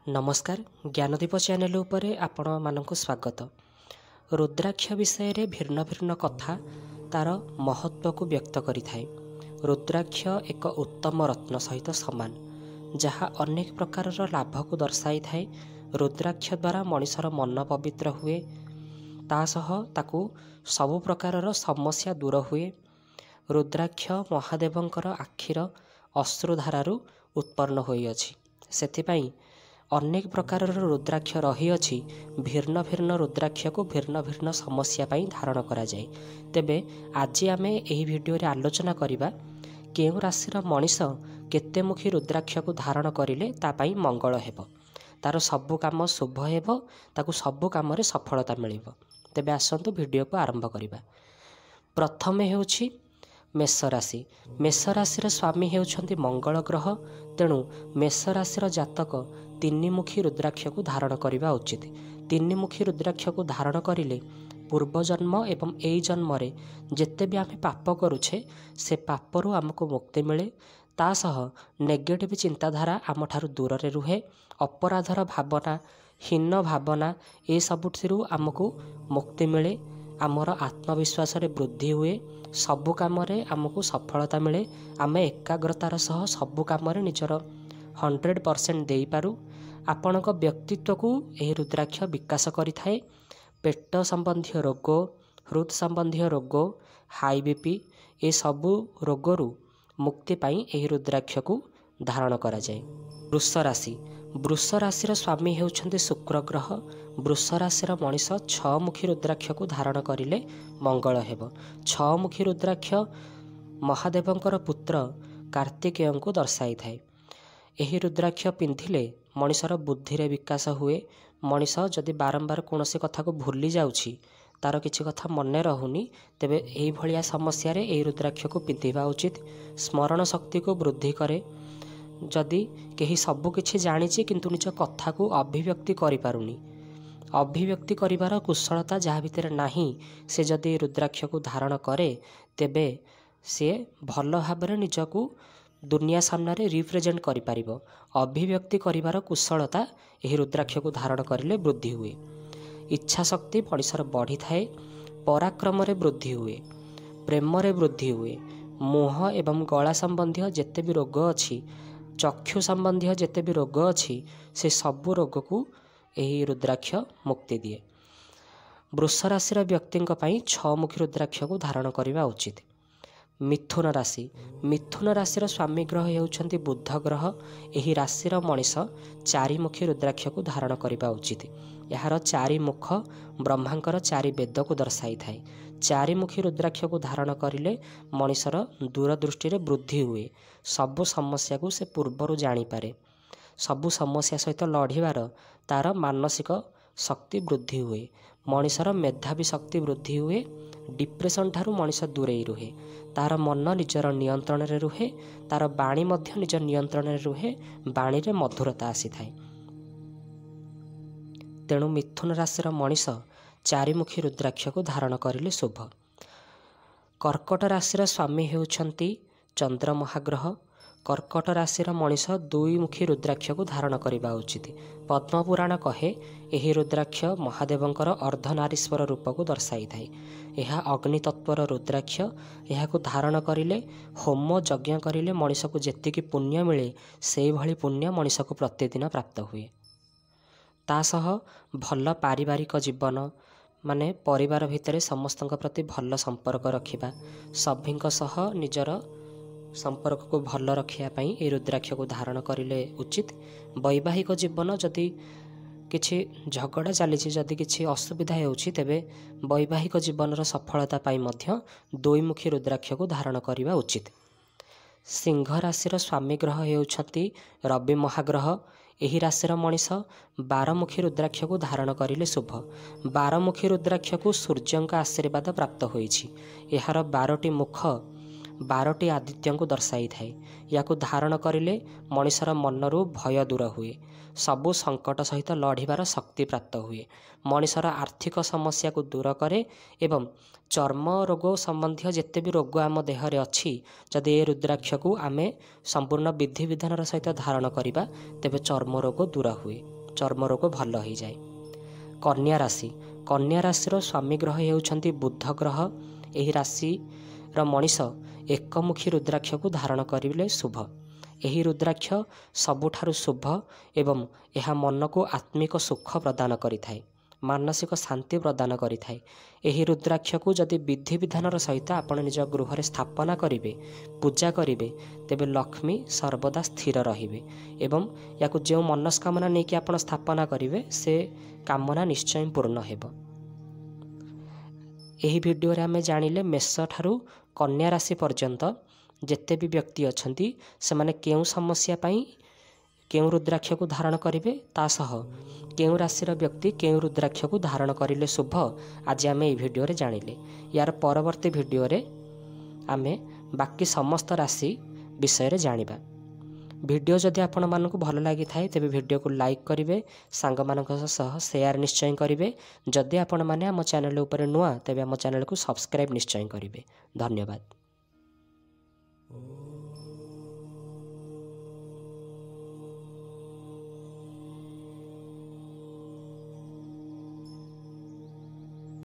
नमस्कार ज्ञानदीप चैनल उपरे आपण मानक स्वागत। रुद्राक्ष विषय रे भिन्न भिन्न कथा तार महत्व को व्यक्त करि थाए। रुद्राक्ष एक उत्तम रत्न सहित समान जहाँ अनेक प्रकार लाभ को दर्शाई थाए। रुद्राक्ष द्वारा मनुष्यर मन पवित्र हुए, तासह ताकू सबु प्रकार समस्या दूर हुए। रुद्राक्ष महादेवंकर आखिर अश्रुधारू उत्पन्न होइअछि, सेथिपाई अनेक प्रकार रुद्राक्ष रही अछि। भिन्न भिन्न रुद्राक्ष को भिन्न भिन्न समस्या पाई धारण करा जाए। तेबे आज आमे एही वीडियो रे आलोचना करिबा केउ राशिर मनीष केतेमुखी रुद्राक्ष को धारण करिले ता पाई मंगल हेबो, तार सबु काम शुभ हेबो, ताकू सबु काम रे सफलता मिलिबो। तेबे आसंतु वीडियो को आरंभ करिबा। प्रथमे हेउछि मेष राशि। मेष राशिर स्वामी हेउछंती मंगल ग्रह, तेणु मेष राशिर जातक तीनिमुखी रुद्राक्ष को धारण करने उचित। तीनिमुखी रुद्राक्ष को धारण करिले पूर्व जन्म एवं एई जन्म रे जेते भी आमे पाप करुछे से पापरू आमको मुक्ति मिले। तासह नेगेटिव चिंताधारा आम ठारू दूर रे रुहे। अपराधर भावना, हीन भावना ए सबुठिरू आमको मुक्ति मिले। आमर आत्मविश्वास रे वृद्धि हुए। सबु काम रे आमको सफलता मिले। आमे एकाग्रतार सह सबु काम रे निजर 100% देई पारू। आपणक व्यक्तित्व को यह रुद्राक्ष विकास करिथाए। पेट संबंधी रोग, हृद संबंधी रोग, हाई बीपी ए सबु रोगरू मुक्ति पाई यह रुद्राक्ष को धारण करा जाए। वृष राशि। वृष राशिर स्वामी हेउछन्ते शुक्र ग्रह। वृष राशिर मनीष 6 मुखी रुद्राक्ष को धारण करिले मंगल हेबो। 6 मुखी रुद्राक्ष महादेवंकर पुत्र कार्तिकेय को दर्शाई थाए। एही रुद्राक्ष पिंधिले मनीषर बुद्धि रे विकास हुए। मनीष जदि बारंबार कोनोसी कथा को भूली जाउछि, तार किछि कथा मने रहुनी, तेबे एही भलिया समस्या रे एही रुद्राक्ष को पिंधिबा उचित। स्मरण शक्ति को वृद्धि करे। जदि केही सबु किछि जानिछि किंतु निज कथा को अभिव्यक्ति करि पारुनी, अभिव्यक्ति करिवार कुशलता जहाँ भितर नाही, से जदि रुद्राक्ष को धारण करे तेबे से भल भाबरे निजको दुनिया सामने रिप्रेजेंट करि पारिबो। अभिव्यक्ति करिवार कुशलता एही रुद्राक्ष को धारण करिले वृद्धि हुए। इच्छा शक्ति मनीषर बढ़ी थाए। पराक्रम रे वृद्धि हुए। प्रेम रे वृद्धि हुए। मोह एवं गला संबंधी जेते भी रोग अछि, चक्षु संबंधी जेते भी रोग अछि, से सबु रोग को एही रुद्राक्ष मुक्ति दिए। वृष राशिर व्यक्तिंक पई 6 मुखी रुद्राक्ष को धारण करिबा उचित। मिथुन राशि। मिथुन राशिर स्वामी ग्रह हेउछन्ति बुध ग्रह। एही राशिर मनीष 4 मुखी रुद्राक्ष को धारण करिबा उचित। यार 4 मुख ब्रह्मांकर 4 वेद को दर्शाई थाए। 4 मुखी रुद्राक्ष को धारण करिले मनीषर दूरदृष्टि रे वृद्धि हुए। सबु समस्या को से पूर्वरु जानी पारे। सबु समस्या सहित लढ़िवार तार मानसिक शक्ति वृद्धि हुए। मनीषर मेधावी शक्ति वृद्धि हुए। डिप्रेशन ठारू मनीष दूरेई रुहे। तार मन निजर नियंत्रण रे रुहे। तार बाणी मध्य निज नियंत्रण रे रुहे। बाणी रे मधुरता आसी थाए। तेणु मिथुन राशिर मनीष 4 मुखी रुद्राक्ष को धारण करिले शुभ। कर्कट राशिर स्वामी हेउछन्ति चंद्र महाग्रह। कर्कट राशिर मनीष 2 मुखी रुद्राक्ष को धारण करिबा उचित। पद्म पुराण कहे एही रुद्राक्ष महादेवंकर अर्धनारीश्वर रूप को दर्शाई थाए। यह अग्नि तत्वर रुद्राक्ष। यहाकू धारण करिले होम यज्ञ करिले मनीष को जेतिकी पुण्य मिले, सेई भली पुण्य मनीष को प्रतिदिन प्राप्त हुए। तासह भल पारिवारिक जीवन, माने परिवार भितरे समस्तଙ୍କ प्रति भल संपर्क रखिबा, सभिंक सह निजर संपर्क को भल रखिया पई ए रुद्राक्ष को धारण करिले उचित। वैवाहिक जीवन जदि किछि झगड़ा चली, जदि किछि असुविधा हेउछि, तेबे वैवाहिक जीवनर सफलता पाई मध्य 2 मुखी रुद्राक्ष को धारण करिबा उचित। सिंह राशिर स्वामी ग्रह हेउछति रवि महाग्रह। एही राशिर मनीष 12 मुखी रुद्राक्ष को धारण करिले शुभ। 12 मुखी रुद्राक्ष को सूर्यंक आशीर्वाद प्राप्त होइछि। एहार 12टी मुख 12ଟି ଆଦିତ୍ୟଙ୍କୁ ଦର୍ଶାଇଥାଏ। ୟାକୁ ଧାରଣ କରିଲେ ମଣିଷର ମନରୁ ଭୟ ଦୂର ହୁଏ, ସବୁ ସଙ୍କଟ ସହିତ ଲଢ଼ିବାର ଶକ୍ତି ପ୍ରାପ୍ତ ହୁଏ, ମଣିଷର ଆର୍ଥିକ ସମସ୍ୟାକୁ ଦୂର କରେ ଏବଂ ଚର୍ମ ରୋଗ ସମ୍ବନ୍ଧୀୟ ଯେତେ ବି ରୋଗ ଆମ ଦେହରେ ଅଛି, ଯଦି ଏ ରୁଦ୍ରାକ୍ଷକୁ ଆମେ ସମ୍ପୂର୍ଣ୍ଣ ବିଧିବିଧାନର ସହିତ ଧାରଣ କରିବା ତେବେ ଚର୍ମ ରୋଗ ଦୂର ହୁଏ, ଚର୍ମ ରୋଗ ଭଲ ହୋଇଯାଏ। କନ୍ୟା ରାଶି। କନ୍ୟା ରାଶିର ସ୍ୱାମୀ ଗ୍ରହ ହେଉଛନ୍ତି ବୁଧ ଗ୍ରହ। ଏହି ରାଶିର ମଣିଷ ଏକମୁଖୀ ରୁଦ୍ରାକ୍ଷକୁ ଧାରଣ କରିଲେ ଶୁଭ। ଏହି ରୁଦ୍ରାକ୍ଷ ସବୁଠାରୁ ଶୁଭ ଏବଂ ଏହା ମନକୁ ଆତ୍ମିକ ସୁଖ ପ୍ରଦାନ କରିଥାଏ, ମାନସିକ ଶାନ୍ତି ପ୍ରଦାନ କରିଥାଏ। ଏହି ରୁଦ୍ରାକ୍ଷକୁ ଯଦି ବିଧିବିଧାନର ସହିତ ଆପଣ ନିଜ ଗୃହରେ ସ୍ଥାପନା କରିବେ, ପୂଜା କରିବେ, ତେବେ ଲକ୍ଷ୍ମୀ ସର୍ବଦା ସ୍ଥିର ରହିବେ ଏବଂ ୟାକୁ ଯେଉଁ ମନସ୍କାମନା ନେଇକି ଆପଣ ସ୍ଥାପନା କରିବେ ସେ କାମନା ନିଶ୍ଚୟ ପୂର୍ଣ୍ଣ ହେବ। ଏହି ଭିଡ଼ିଓରେ ଆମେ ଜାଣିଲେ ମେଷ ଠାରୁ କନ୍ୟା ରାଶି ପର୍ଯ୍ୟନ୍ତ ଯେତେ ବି ବ୍ୟକ୍ତି ଅଛନ୍ତି ସେମାନେ କେଉଁ ସମସ୍ୟା ପାଇଁ କେଉଁ ରୁଦ୍ରାକ୍ଷକୁ ଧାରଣ କରିବେ, ତା ସହ କେଉଁ ରାଶିର ବ୍ୟକ୍ତି କେଉଁ ରୁଦ୍ରାକ୍ଷକୁ ଧାରଣ କରିଲେ ଶୁଭ, ଆଜି ଆମେ ଏହି ଭିଡ଼ିଓରେ ଜାଣିଲେ। ୟାର ପରବର୍ତ୍ତୀ ଭିଡ଼ିଓରେ ଆମେ ବାକି ସମସ୍ତ ରାଶି ବିଷୟରେ ଜାଣିବା। ଭିଡ଼ିଓ ଯଦି ଆପଣମାନଙ୍କୁ ଭଲ ଲାଗିଥାଏ ତେବେ ଭିଡ଼ିଓକୁ ଲାଇକ୍ କରିବେ, ସାଙ୍ଗମାନଙ୍କ ସହ ସେୟାର ନିଶ୍ଚୟ କରିବେ। ଯଦି ଆପଣମାନେ ଆମ ଚ୍ୟାନେଲ ଉପରେ ନୂଆ ତେବେ ଆମ ଚ୍ୟାନେଲକୁ ସବସ୍କ୍ରାଇବ୍ ନିଶ୍ଚୟ କରିବେ। ଧନ୍ୟବାଦ।